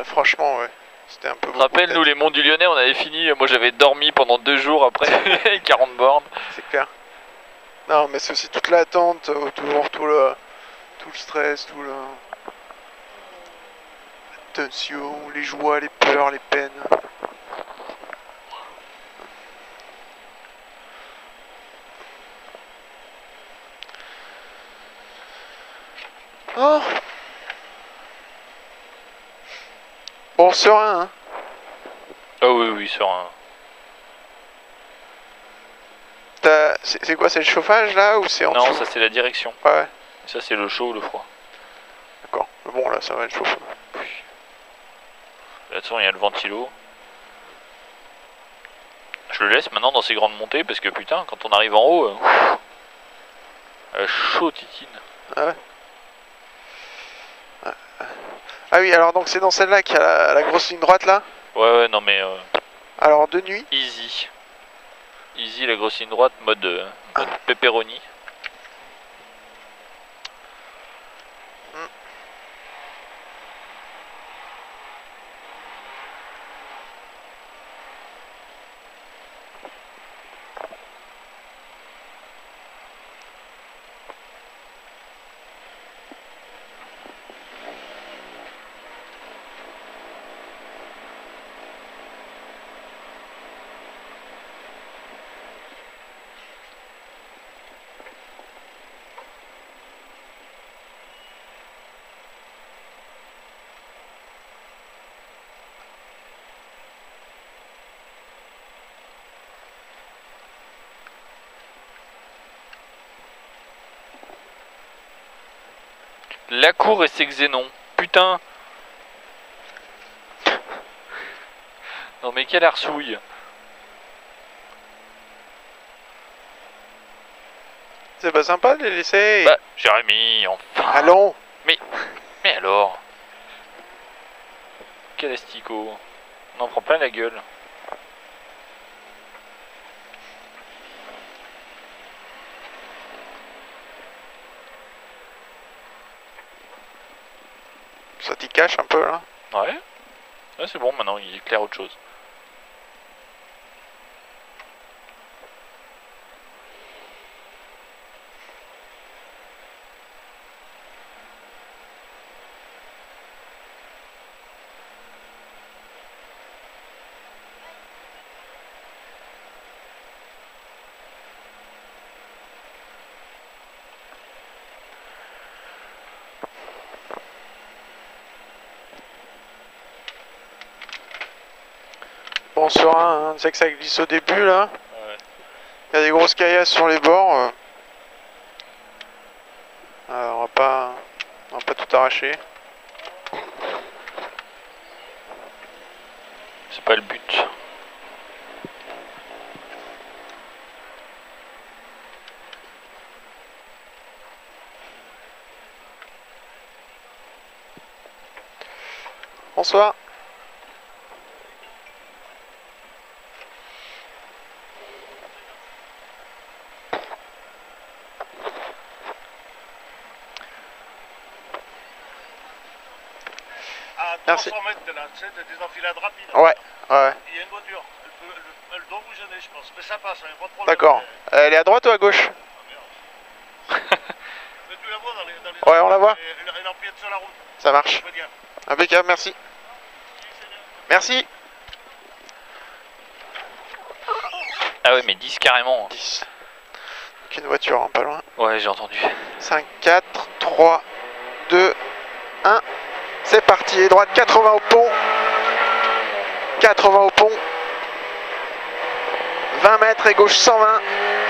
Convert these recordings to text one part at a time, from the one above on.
franchement, ouais. C'était un peu beaucoup. Rappelle, nous les monts du Lyonnais, on avait fini. Moi j'avais dormi pendant 2 jours après 40 bornes. C'est clair. Non, mais c'est aussi toute l'attente autour, tout le stress, tout le... La tension, les joies, les peurs, les peines. Oh. Bon, serein, hein. Ah oui, oui, sur un... C'est quoi, c'est le chauffage là ou c'est en Non, dessous? ça c'est la direction. Ouais, Ça c'est le chaud ou le froid. d'accord. Bon, là, ça va être chaud. Là, de toute façon, il y a le ventilo. Je le laisse maintenant dans ces grandes montées parce que putain, quand on arrive en haut, chaud titine. Ah ouais. Ah oui, alors donc c'est dans celle-là qu'il y a la grosse ligne droite là. Ouais, non mais Alors de nuit. easy. Easy, la grosse ligne droite, mode pepperoni. La cour et ses xénons. Putain. Non mais quelle arsouille. C'est pas sympa de les laisser. Bah, Jérémy, enfin. Allons. Mais alors. Quel asticot. On en prend plein la gueule. Ça t'y cache un peu là. Ouais. Ouais, c'est bon, maintenant il éclaire autre chose. Bon, serein, hein. Tu sais que ça glisse au début là. Ouais. Il y a des grosses caillasses sur les bords. On va pas tout arracher. C'est pas le but. Bonsoir. À Merci. 300 mètres de là, tu sais, des enfilades rapides. Ouais, ouais. Il y a une voiture, elle doit bouger, je pense, mais ça passe, il n'y a pas de problème. D'accord. Elle est à droite ou à gauche? Mais tu la vois dans les Ouais, on la voit. Elle empiète sur la route. Ça marche. Fais gaffe. Impeccable, merci. Merci. Ah ouais, mais 10 carrément. 10. Donc une voiture, hein, pas loin. Ouais, j'ai entendu. 5, 4, 3, 2, 1. C'est parti. Et droite 80 au pont. 80 au pont. 20 mètres et gauche 120.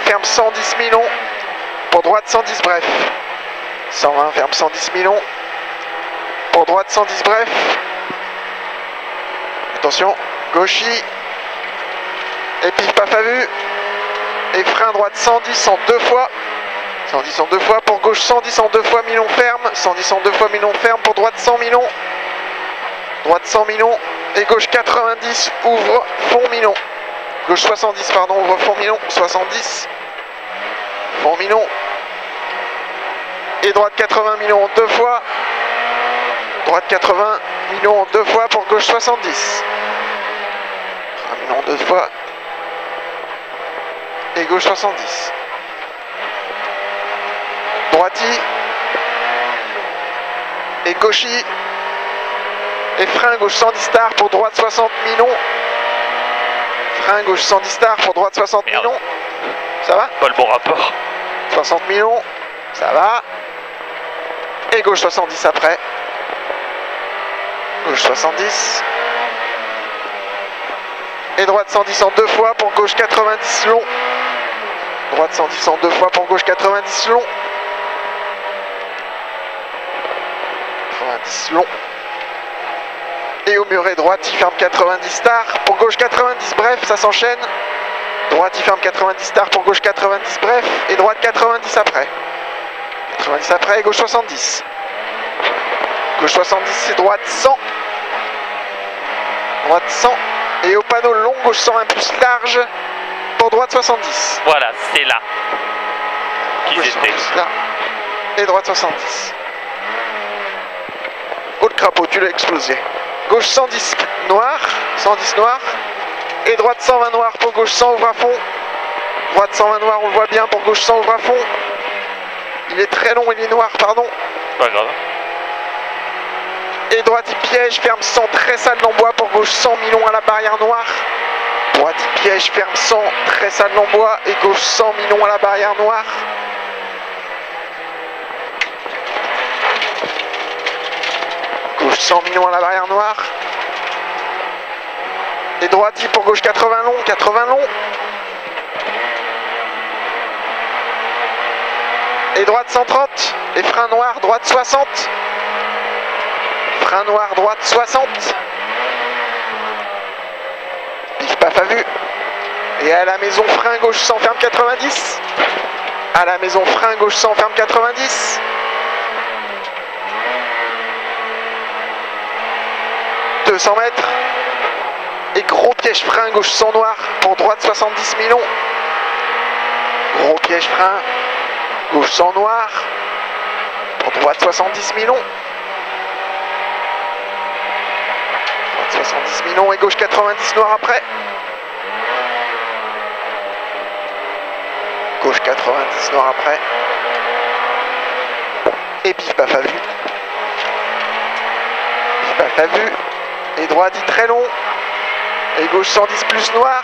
Ferme 110 millions. Pour droite 110 bref. 120, ferme 110 millions. Pour droite 110 bref. Attention, gauchis. Et pif paf à vue. Et frein droite 110 en deux fois. 110 en deux fois. Pour gauche 110 en deux fois millions ferme. 110 en deux fois millions ferme. Pour droite 100 millions. Droite 100 millions. Et gauche 90 ouvre fond millions. Gauche 70 pardon ouvre fond millions. 70. Fond millions. Et droite 80 millions deux fois. Droite 80 millions 2 fois pour gauche 70. 1 million 2 fois. Et gauche 70. Droiti. Et gauchi. Et frein gauche 110 stars pour droite 60 millions. Frein gauche 110 stars pour droite 60 Merde. millions. Ça va? Pas le bon rapport. 60 millions. Ça va. Et gauche 70 après. Gauche 70. Et droite 110 en 2 fois pour gauche 90 long. Droite 110 en 2 fois pour gauche 90 long. 90 long. Et au muret droite, il ferme 90 stars pour gauche 90. Bref, ça s'enchaîne. Droite, il ferme 90 stars pour gauche 90. Bref, et droite 90 après. 90 après et gauche 70. Gauche 70 et droite 100. Droite 100. Et au panneau long, gauche 120 plus large pour droite 70. Voilà, c'est là qu'ils Gauche étaient. 110 là. Et droite 70. Oh le crapaud, tu l'as explosé. Gauche 110 noir, 110 noir. Et droite 120 noir pour gauche 100 ouvre à fond. Droite 120 noir, on le voit bien pour gauche 100 ouvre à fond. Il est très long, il est noir, pardon. Pas grave. Et droite il piège, ferme 100, très sale l'embois pour gauche 100 millions à la barrière noire. Droite il piège, ferme 100, très sale l'embois et gauche 100 millions à la barrière noire. Gauche 100 millions à la barrière noire. Et droite il pour gauche 80 long, 80 long. Et droite 130. Et frein noir, droite 60. Frein noir, droite 60. Pif paf à vue. Et à la maison, frein gauche 100, ferme 90. À la maison, frein gauche 100, ferme 90. « 200 mètres. Et gros piège frein gauche 100 noir pour droite 70 millions. Gros piège frein gauche 100 noir pour droite 70 millions. 70 millions et gauche 90 noir après. Gauche 90 noir après. Et pif paf à vue. Pif paf à vue. Et droite dit très long. Et gauche 110 plus noir.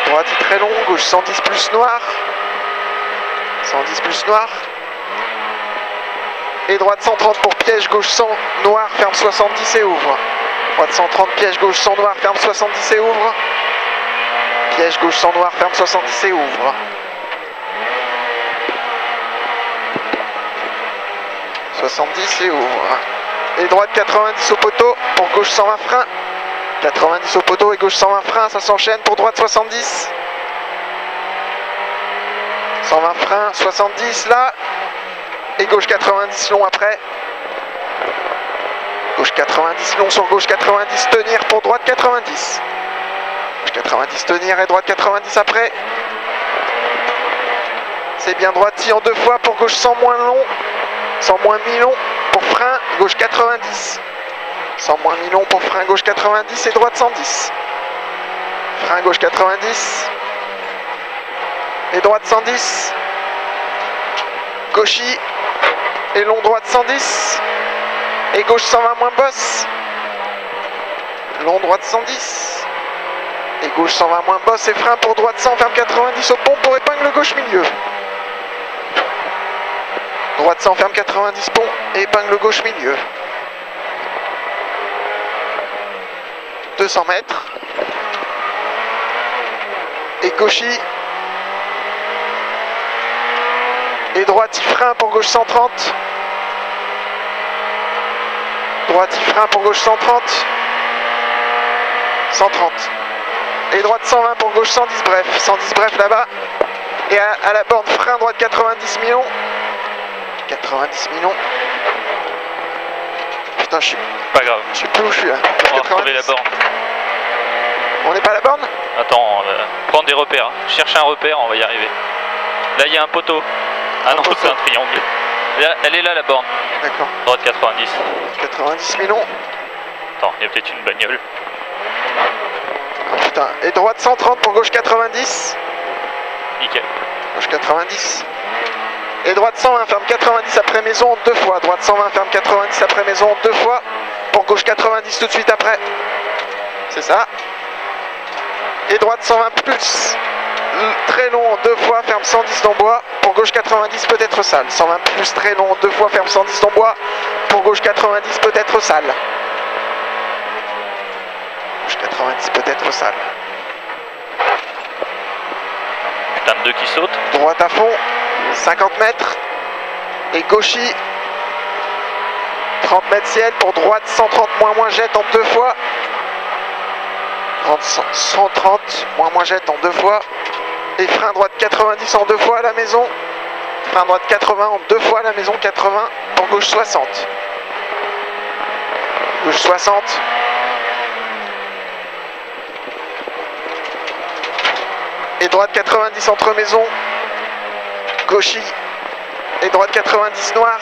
Droite dit très long. Gauche 110 plus noir. 110 plus noir. Et droite 130 pour piège, gauche 100, noir, ferme 70 et ouvre. Droite 130, piège, gauche 100, noir, ferme 70 et ouvre. Piège, gauche 100, noir, ferme 70 et ouvre. 70 et ouvre. Et droite 90 au poteau pour gauche 120 frein. 90 au poteau et gauche 120 frein, ça s'enchaîne pour droite 70. 120 frein, 70 là. Et gauche 90 long après. Gauche 90 long sur gauche 90 tenir pour droite 90. Gauche 90 tenir et droite 90 après. C'est bien droite en 2 fois pour gauche 100 moins long. 100 moins mi-long pour frein gauche 90. 100 moins mi-long pour frein gauche 90 et droite 110. Frein gauche 90. Et droite 110. Gauchy. Et long droite 110. Et gauche 120 moins bosse. Long droite 110. Et gauche 120 moins bosse et frein pour droite 100, ferme 90 au pont pour épingle gauche milieu. Droite 100, ferme 90 pont et épingle gauche milieu. 200 mètres. Et gauchy. Et droite, il frein pour gauche 130. Droite, il frein pour gauche 130. 130. Et droite 120 pour gauche 110 bref. 110 bref là-bas. Et à la borne, frein droite 90 millions. 90 millions. Putain, je Pas grave. sais plus où je suis là. On va retrouver la borne. On n'est pas à la borne? Attends, prendre des repères. Cherche un repère, on va y arriver. Là, il y a un poteau. Ah non, poteau. c'est un triangle. Elle est là la borne. D'accord. Droite 90. 90 millions. Attends, il y a peut-être une bagnole. Ah, putain. Et droite 130 pour gauche 90. Nickel. Gauche 90. Et droite 120, ferme 90 après maison 2 fois. Droite 120, ferme 90 après maison 2 fois. Pour gauche 90 tout de suite après. C'est ça. Et droite 120 plus. Très long 2 fois, ferme 110 dans bois. Pour gauche 90 peut-être sale. 120 plus très long 2 fois, ferme 110 dans bois. Pour gauche 90 peut-être sale. Gauche 90 peut-être sale. Putain de 2 qui saute. Droite à fond, 50 mètres. Et gauchis, 30 mètres ciel. Pour droite 130 moins jette en 2 fois. 130 moins jette en 2 fois. Et frein droite 90 en 2 fois à la maison. Frein droite 80 en 2 fois à la maison 80. Pour gauche 60. Gauche 60. Et droite 90 entre maison. Gauchis. Et droite 90 noir.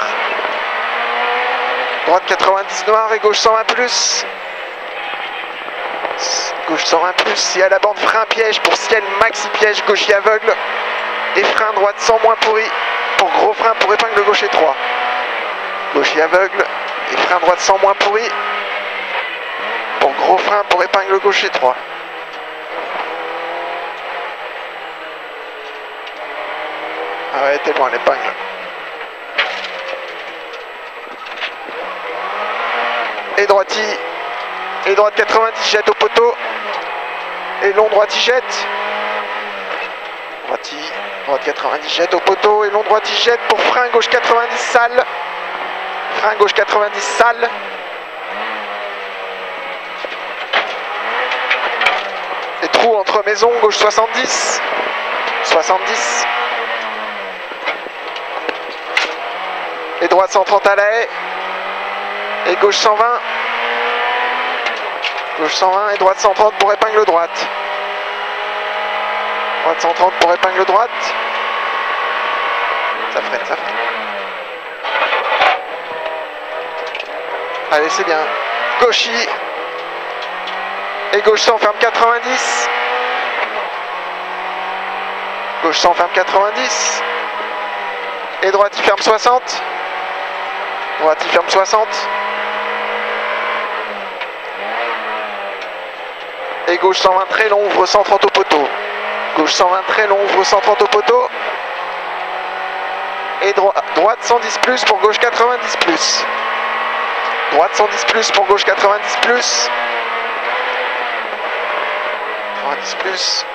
Droite 90 noir et gauche 120 plus. Gauche 120 plus, si à la bande frein piège pour ciel maxi piège, gauchis aveugle. Et frein droite 100 moins pourri pour gros frein pour épingle gaucher 3. Gauchis aveugle et frein droite 100 moins pourri pour gros frein pour épingle gaucher 3. Ah ouais, t'es loin l'épingle. Et droiti. Et droite 90 jette au poteau. Et long droiti jette. Droiti. Droite 90 jette au poteau. Et long droiti jette pour frein gauche 90 sale. Frein gauche 90 sale. Et trou entre maison gauche 70. 70. Et droite 130 à la haie. Et gauche 120. Gauche 120 et droite 130 pour épingle droite. Droite 130 pour épingle droite. Ça freine, ça freine. Allez, c'est bien. Gauchis. Et gauche 100 ferme 90. Gauche 100 ferme 90. Et droite il ferme 60. Droite il ferme 60. Et gauche 120 très long, ouvre 130 au poteau. Gauche 120 très long, ouvre 130 au poteau. Et droite 110 plus pour gauche 90 plus. Droite 110 plus pour gauche 90 plus. 90 plus.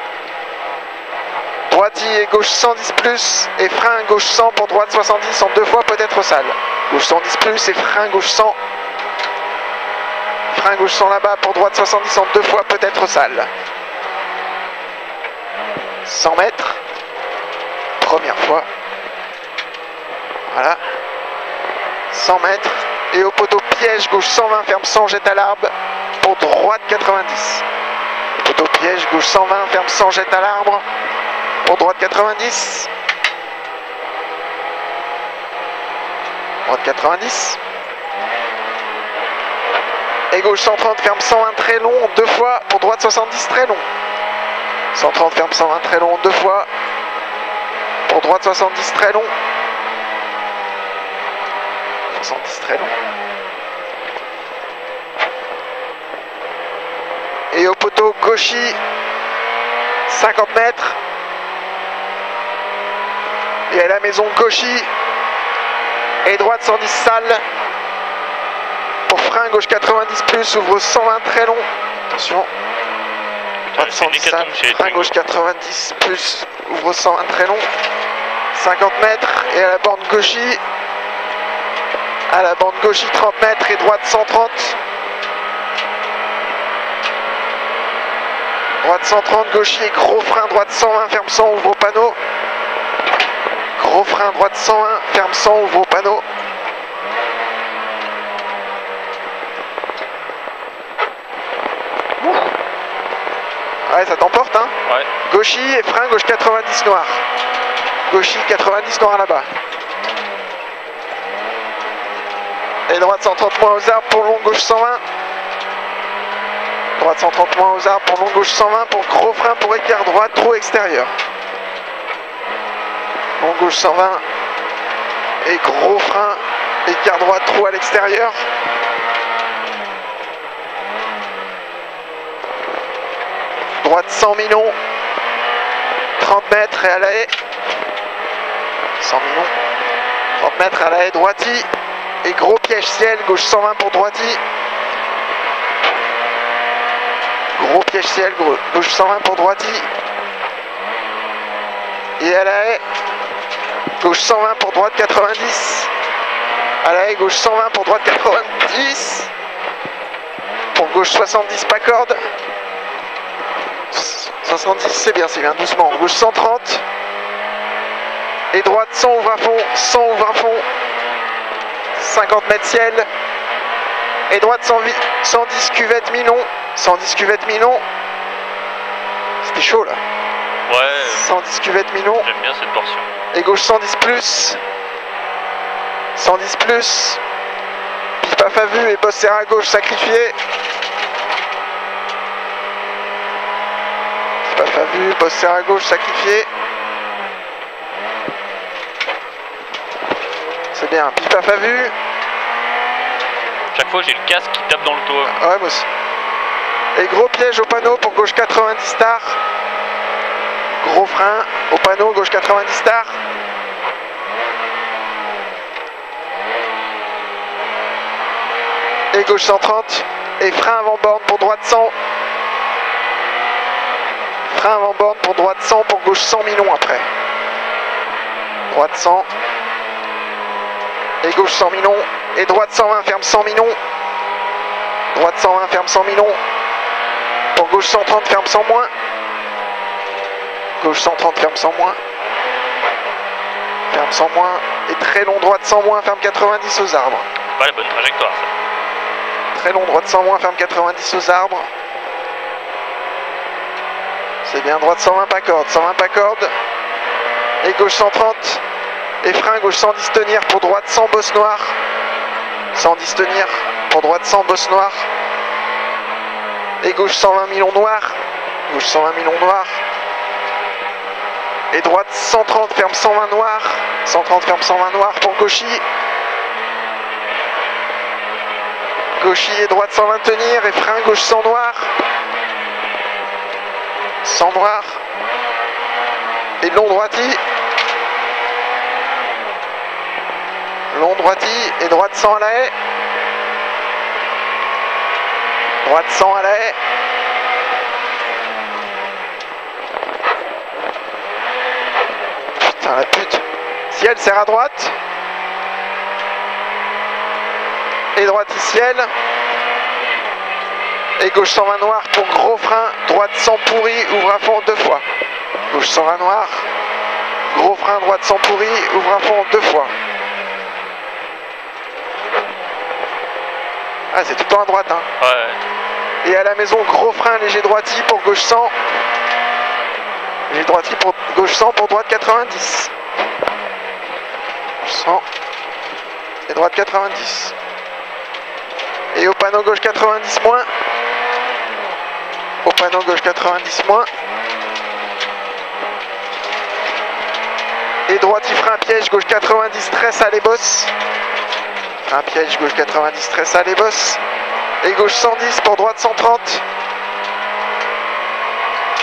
Droite et gauche 110 plus. Et frein gauche 100 pour droite 70 en 2 fois peut-être sale. Gauche 110 plus et frein gauche 100. Frein gauche 100 là-bas pour droite 70 en 2 fois peut-être sale. 100 mètres. Première fois. Voilà. 100 mètres. Et au poteau piège gauche 120 ferme 100 jette à l'arbre pour droite 90. Poteau piège gauche 120 ferme 100 jette à l'arbre pour droite 90. Droite 90. Et gauche 130 ferme 120 très long 2 fois pour droite 70 très long. 130 ferme 120 très long 2 fois pour droite 70 très long. 70 très long. Et au poteau gauchis 50 mètres. Et à la maison gauchis et droite 110 sale. Pour frein gauche 90 plus, ouvre 120 très long. Attention. Droite 110 sale, frein gauche 90 plus, ouvre 120 très long. 50 mètres et à la bande gauchis. À la bande gauchis 30 mètres et droite 130. Droite 130, gauchis et gros frein, droite 120, ferme 100, ouvre au panneau. Gros frein, droite 120, ferme 100, ouvre au panneau. Ouais, ça t'emporte, hein? Ouais. Gauchis et frein, gauche 90 noir. Gauchis 90 noir là-bas. droite 130 moins aux arbres pour long gauche 120. Droite 130 moins aux arbres pour long gauche 120 pour gros frein pour écart droit, trou extérieur. Long gauche 120 et gros frein, écart droit, trou à l'extérieur. Droite 100 millions, 30 mètres et à la haie. 100 millions, 30 mètres à la haie, droiti. Et gros piège ciel, gauche 120 pour droiti. Gros piège ciel, gauche 120 pour droiti. Et à la haie, gauche 120 pour droite 90. À la haie, gauche 120 pour droite 90. Pour gauche 70, pas corde. 70, c'est bien, doucement. Gauche 130. Et droite 100 ouvre à fond, 100 ouvre à fond. 50 mètres ciel. Et droite 110 cuvette Minon. 110 cuvette Minon. C'était chaud là. Ouais. 110 cuvette Minon. J'aime bien cette portion. Et gauche 110 plus. 110 plus. Pif paf à vue et bosse serre à gauche sacrifié. Pif paf à vue, bosse serre à gauche sacrifié. C'est bien, pif paf à vue. Chaque fois j'ai le casque qui tape dans le toit. Ouais, moi aussi. Et gros piège au panneau pour gauche 90 star. Gros frein au panneau, gauche 90 star. Et gauche 130. Et frein avant borne pour droite 100. Frein avant borne pour droite 100 pour gauche 100 millions après. Droite 100. Et gauche 100 millions. Et droite 120 ferme 100 millions. Droite 120 ferme 100 millions. Pour gauche 130 ferme 100 moins. Gauche 130 ferme 100 moins. Ferme 100 moins. Et très long droite 100 moins ferme 90 aux arbres. Pas la bonne trajectoire ça. Très long droite 100 moins ferme 90 aux arbres. C'est bien, droite 120 pas corde. 120 pas corde. Et gauche 130. Et frein gauche 110 tenir pour droite 100 bosse noire. 110 tenir pour droite 100 bosse noire. Et gauche 120 millions noir. Gauche 120 millions noir. Et droite 130 ferme 120 noir. 130 ferme 120 noir pour gauchy. Gauchy et droite 120 tenir et frein gauche 100 noir. 100 noir. Et long droiti. Long droiti et droite 100 à la haie. Droite 100 à la haie. Putain la pute. Ciel serre à droite. Et droite ciel. Et gauche 120 noir pour gros frein. Droite 100 pourri, ouvre à fond 2 fois. Gauche 120 noir. Gros frein, droite 100 pourri, ouvre à fond 2 fois. Ah, c'est tout le temps à droite, hein. Ouais. Et à la maison, gros frein, léger droiti pour gauche 100. Léger droiti pour gauche 100 pour droite 90. Gauche 100 et droite 90. Et au panneau gauche 90 moins. Au panneau gauche 90 moins. Et droiti frein piège gauche 90 très sale et bosse. Un piège gauche 90 très sale et bosse. Et gauche 110 pour droite 130.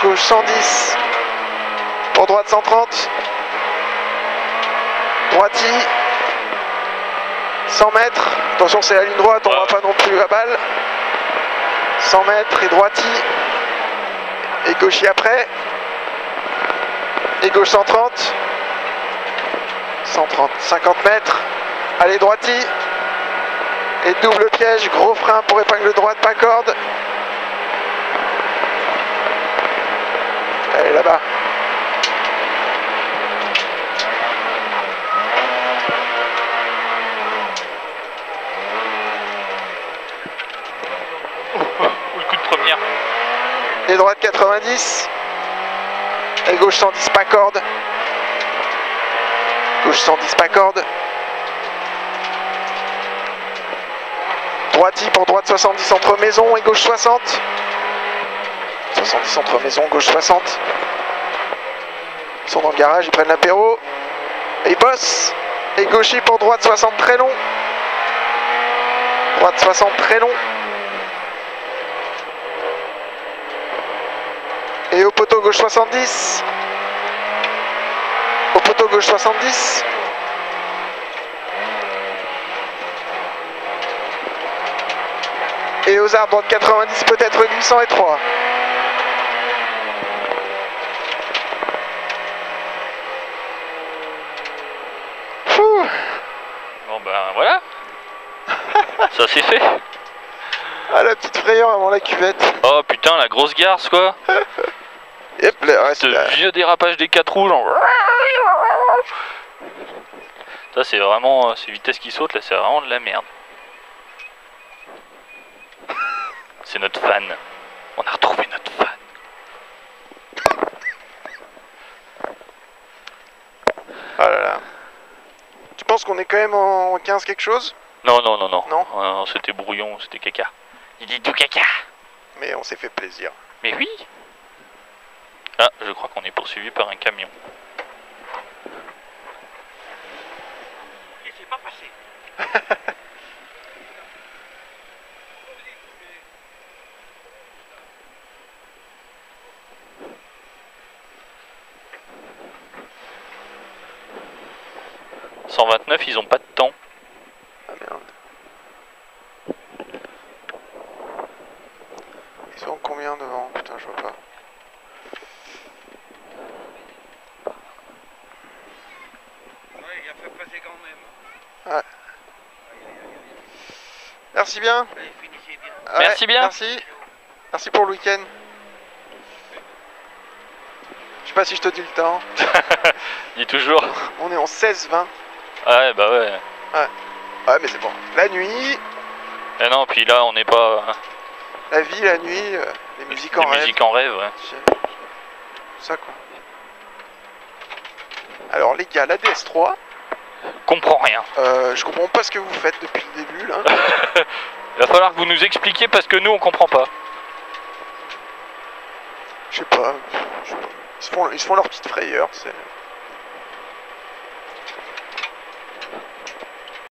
Gauche 110 pour droite 130. Droiti 100 mètres. Attention, c'est la ligne droite, on va pas non plus à balle. 100 mètres et droiti. Et gauchi après. Et gauche 130. 130, 50 mètres. Allez, droiti. Et double piège, gros frein pour épingle droite, pas corde. Allez, là-bas. Ou le coup de première. Et droite 90. Et gauche 110, pas corde. Gauche 110, pas corde. Droite pour droite 70 centre maison et gauche 60. 70 centre maison, gauche 60. Ils sont dans le garage, ils prennent l'apéro. Et ils bossent. Et gauchy pour droite 60 très long. Droite 60 très long. Et au poteau gauche 70. Au poteau gauche 70. Et aux arbres droite 90 peut-être glissant étroit. Fouh. Bon ben voilà. Ça c'est fait. Ah la petite frayeur avant la cuvette. Oh putain la grosse garce quoi. Yep, le reste. Ce vieux dérapage des 4 roues genre. Ça c'est vraiment ces vitesses qui sautent là, c'est vraiment de la merde. C'est notre fan. On a retrouvé notre fan. Oh là là. Tu penses qu'on est quand même en 15 quelque chose? Non, non, non, non. Non c'était brouillon, c'était caca. Il dit du caca. Mais on s'est fait plaisir. Mais oui. Ah, je crois qu'on est poursuivi par un camion. Il s'est pas passé. « 129, ils ont pas de temps. » Ah merde. Ils sont combien devant? Putain, je vois pas. Ouais, il a fait passer quand même. Ouais. Merci bien. Allez, finissez bien. Ouais, Merci bien. Merci. Merci pour le week-end. Je sais pas si je te dis le temps. Il dit toujours. On est en 16-20. Ouais, bah ouais. Ouais, mais c'est bon. La nuit, Eh non, puis là, on n'est pas. la vie, la nuit, les musiques en Des rêve. musiques en rêve, ouais. Tout ça quoi. Alors les gars, la DS3, Comprends rien. je comprends pas ce que vous faites depuis le début là. Il va falloir que vous nous expliquiez parce que nous, on comprend pas. Je sais pas. Ils se font leur petite frayeur, c'est...